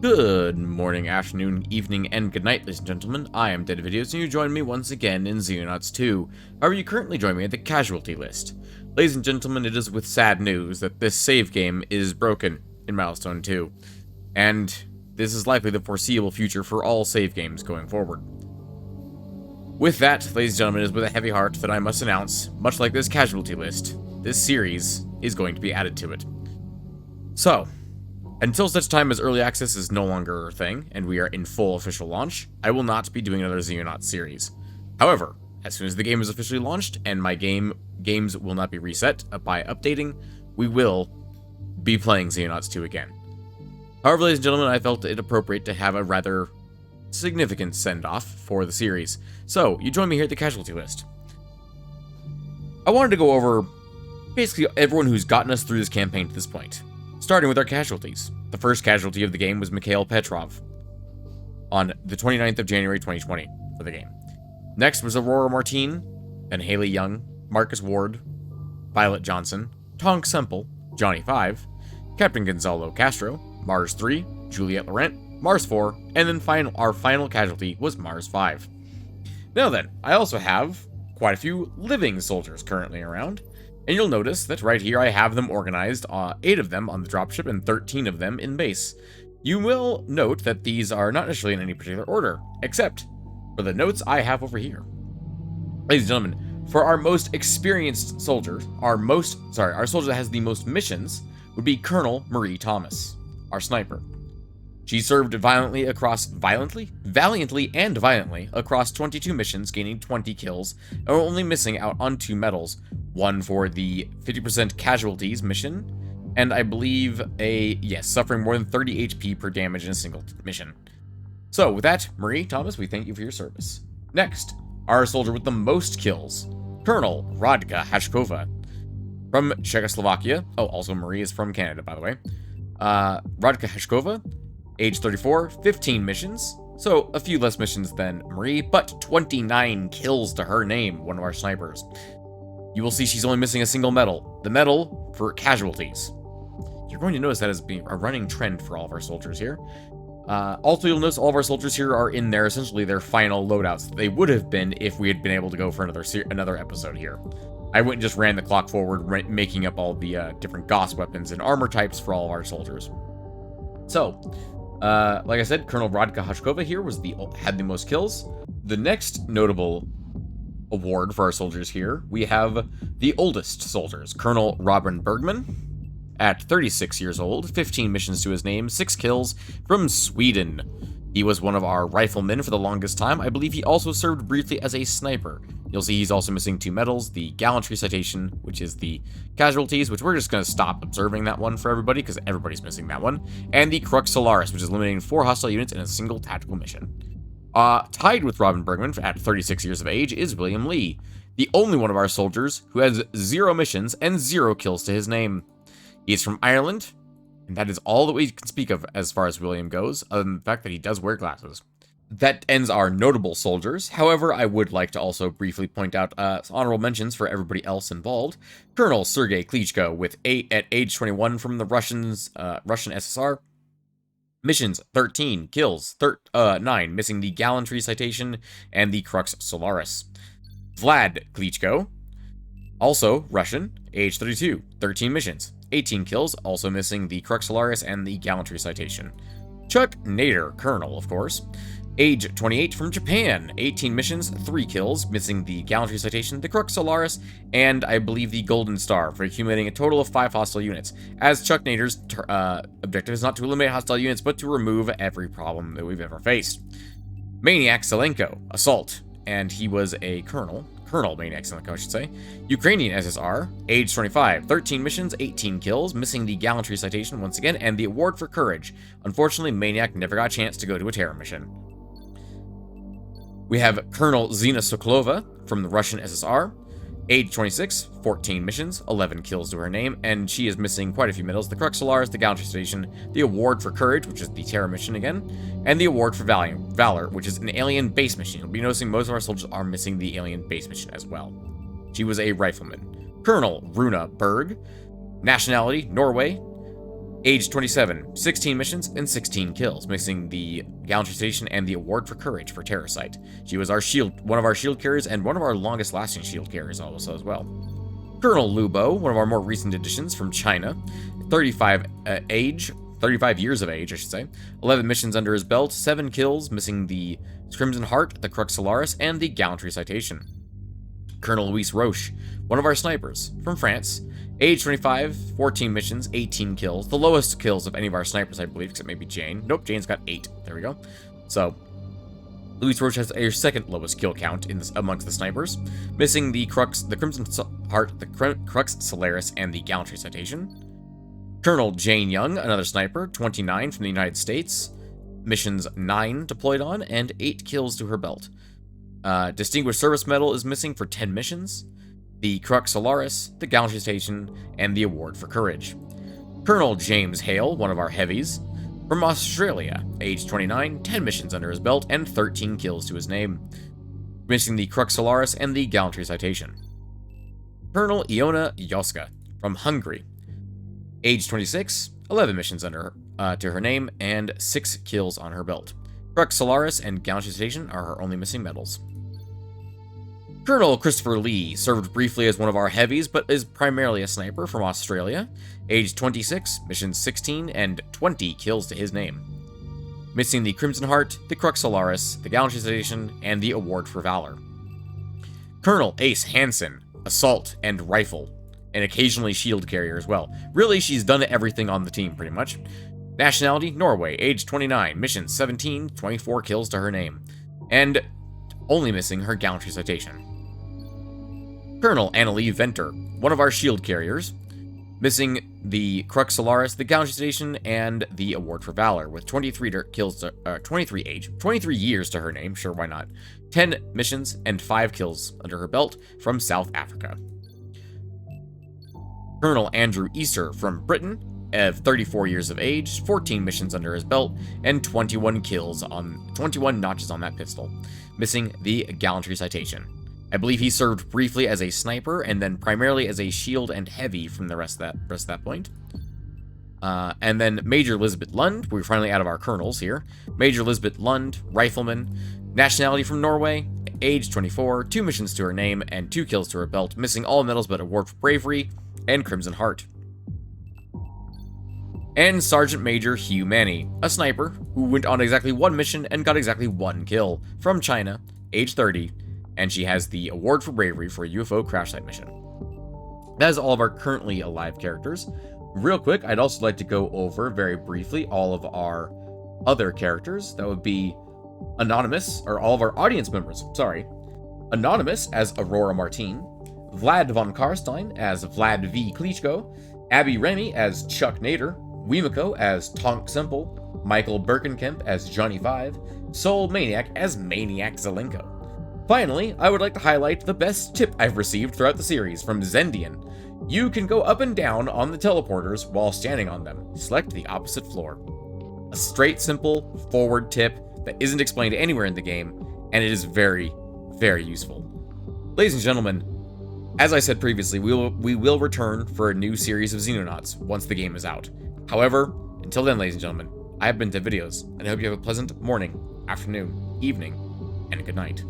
Good morning, afternoon, evening, and good night, ladies and gentlemen. I am Dead Videos, and you join me once again in Xenonauts 2. However, you currently join me at the casualty list. Ladies and gentlemen, it is with sad news that this save game is broken in Milestone 2. And this is likely the foreseeable future for all save games going forward. With that, ladies and gentlemen, it is with a heavy heart that I must announce, much like this casualty list, this series is going to be added to it. So, until such time as early access is no longer a thing, and we are in full official launch, I will not be doing another Xenonauts series. However, as soon as the game is officially launched, and my games will not be reset by updating, we will be playing Xenonauts 2 again. However, ladies and gentlemen, I felt it appropriate to have a rather significant send-off for the series. So, you join me here at the casualty list. I wanted to go over basically everyone who's gotten us through this campaign to this point. Starting with our casualties. The first casualty of the game was Mikhail Petrov on the 29th of January 2020 for the game. Next was Aurora Martine, then Haley Young, Marcus Ward, Violet Johnson, Tonk Semple, Johnny 5, Captain Gonzalo Castro, Mars 3, Juliet Laurent, Mars 4, and then our final casualty was Mars 5. Now then, I also have quite a few living soldiers currently around. And you'll notice that right here I have them organized, 8 of them on the dropship and 13 of them in base. You will note that these are not necessarily in any particular order, except for the notes I have over here. Ladies and gentlemen, for our most experienced soldier, our soldier that has the most missions would be Colonel Marie Thomas, our sniper. She served valiantly and violently across 22 missions, gaining 20 kills, and only missing out on 2 medals. One for the 50% casualties mission, and I believe suffering more than 30 HP per damage in a single mission. So with that, Marie Thomas, we thank you for your service. Next, our soldier with the most kills, Colonel Radka Hashkova from Czechoslovakia. Oh, also Marie is from Canada, by the way. Radka Hashkova, age 34, 15 missions, so a few less missions than Marie, but 29 kills to her name, one of our snipers. You will see she's only missing a single medal, the medal for casualties. You're going to notice that as being a running trend for all of our soldiers here. Also, you'll notice all of our soldiers here are in essentially their final loadouts. They would have been if we had been able to go for another episode here. I went and just ran the clock forward, making up all the different Gauss weapons and armor types for all of our soldiers. So, like I said, Colonel Radka Hashkova here had the most kills. The next notable award for our soldiers here, we have the oldest soldiers, Colonel Robin Bergman, at 36 years old, 15 missions to his name, 6 kills, from Sweden. He was one of our riflemen for the longest time. I believe he also served briefly as a sniper. You'll see he's also missing 2 medals, the Gallantry Citation, which is the casualties, which we're just going to stop observing that one for everybody, because everybody's missing that one, and the Crux Solaris, which is eliminating 4 hostile units in a single tactical mission. Tied with Robin Bergman at 36 years of age is William Lee, the only one of our soldiers who has 0 missions and 0 kills to his name. He is from Ireland, and that is all that we can speak of as far as William goes, other than the fact that he does wear glasses. That ends our notable soldiers. However, I would like to also briefly point out honorable mentions for everybody else involved. Colonel Sergei Klitschko at age 21 from the Russian SSR. Missions, 13. Kills, 9. Missing the Gallantry Citation and the Crux Solaris. Vlad Klitschko, also Russian, age 32. 13 missions, 18 kills, also missing the Crux Solaris and the Gallantry Citation. Chuck Nader, Colonel, of course. Age 28 from Japan, 18 missions, 3 kills, missing the Gallantry Citation, the Crux Solaris, and I believe the Golden Star, for accumulating a total of 5 hostile units, as Chuck Nader's objective is not to eliminate hostile units, but to remove every problem that we've ever faced. Maniac Selenko, Assault, and he was a Colonel Maniac Selenko, I should say. Ukrainian SSR, age 25, 13 missions, 18 kills, missing the Gallantry Citation once again, and the Award for Courage. Unfortunately, Maniac never got a chance to go to a terror mission. We have Colonel Zina Sokolova from the Russian SSR, age 26, 14 missions, 11 kills to her name, and she is missing quite a few medals, the Crux Solaris, the Gallantry Citation, the Award for Courage, which is the terror mission again, and the Award for Valor, which is an alien base mission. You'll be noticing most of our soldiers are missing the alien base mission as well. She was a rifleman. Colonel Runa Berg, nationality, Norway, Age 27, 16 missions and 16 kills, missing the Gallantry Station and the Award for Courage for Terrorsight. She was our shield, one of our shield carriers and one of our longest lasting shield carriers also as well. Colonel Lubo, one of our more recent additions from China, 35 years of age, I should say. 11 missions under his belt, 7 kills, missing the Crimson Heart, the Crux Solaris, and the Gallantry Citation. Colonel Luis Roche, one of our snipers from France. Age 25, 14 missions, 18 kills. The lowest kills of any of our snipers, I believe, except maybe Jane. Nope, Jane's got 8. There we go. So, Luis Roche has a second lowest kill count amongst the snipers, missing the Crimson Heart, the Crux Solaris, and the Gallantry Citation. Colonel Jane Young, another sniper, 29 from the United States. Missions 9 deployed on, and 8 kills to her belt. Distinguished Service Medal is missing for 10 missions. The Crux Solaris, the Gallantry Station, and the Award for Courage. Colonel James Hale, one of our heavies, from Australia, age 29, 10 missions under his belt, and 13 kills to his name, missing the Crux Solaris and the Gallantry Citation. Colonel Iona Joska, from Hungary, age 26, 11 missions under to her name, and 6 kills on her belt. Crux Solaris and Gallantry Citation are her only missing medals. Colonel Christopher Lee served briefly as one of our heavies, but is primarily a sniper from Australia. Age 26, missions 16, and 20 kills to his name. Missing the Crimson Heart, the Crux Solaris, the Gallantry Citation, and the Award for Valor. Colonel Ace Hansen, assault and rifle, and occasionally shield carrier as well. Really, she's done everything on the team, pretty much. Nationality, Norway, age 29, missions 17, 24 kills to her name. And only missing her Gallantry Citation. Colonel Annalie Venter, one of our shield carriers, missing the Crux Solaris, the Gallantry Citation, and the Award for Valor, with 23 years to her name, sure, why not, 10 missions, and 5 kills under her belt from South Africa. Colonel Andrew Easter from Britain, of 34 years of age, 14 missions under his belt, and 21 notches on that pistol, missing the Gallantry Citation. I believe he served briefly as a sniper, and then primarily as a shield and heavy from the rest of that point. And then Major Elizabeth Lund, we're finally out of our colonels here. Major Elizabeth Lund, rifleman, nationality from Norway, age 24, 2 missions to her name, and 2 kills to her belt, missing all medals but Award for Bravery and Crimson Heart. And Sergeant Major Hugh Manny, a sniper who went on exactly 1 mission and got exactly 1 kill, from China, age 30, and she has the Award for Bravery for a UFO crash site mission. That is all of our currently alive characters. Real quick, I'd also like to go over very briefly all of our other characters. That would be Anonymous, or all of our audience members, sorry. Anonymous as Aurora Martine, Vlad von Karstein as Vlad V. Klitschko, Abby Remy as Chuck Nader, Wemiko as Tonk Simple, Michael Birkenkamp as Johnny 5, Soul Maniac as Maniac Zelenko. Finally, I would like to highlight the best tip I've received throughout the series from Zendian. You can go up and down on the teleporters while standing on them. Select the opposite floor. A straight, simple, forward tip that isn't explained anywhere in the game, and it is very, very useful. Ladies and gentlemen, as I said previously, we will return for a new series of Xenonauts once the game is out. However, until then, ladies and gentlemen, I have been to videos, and I hope you have a pleasant morning, afternoon, evening, and good night.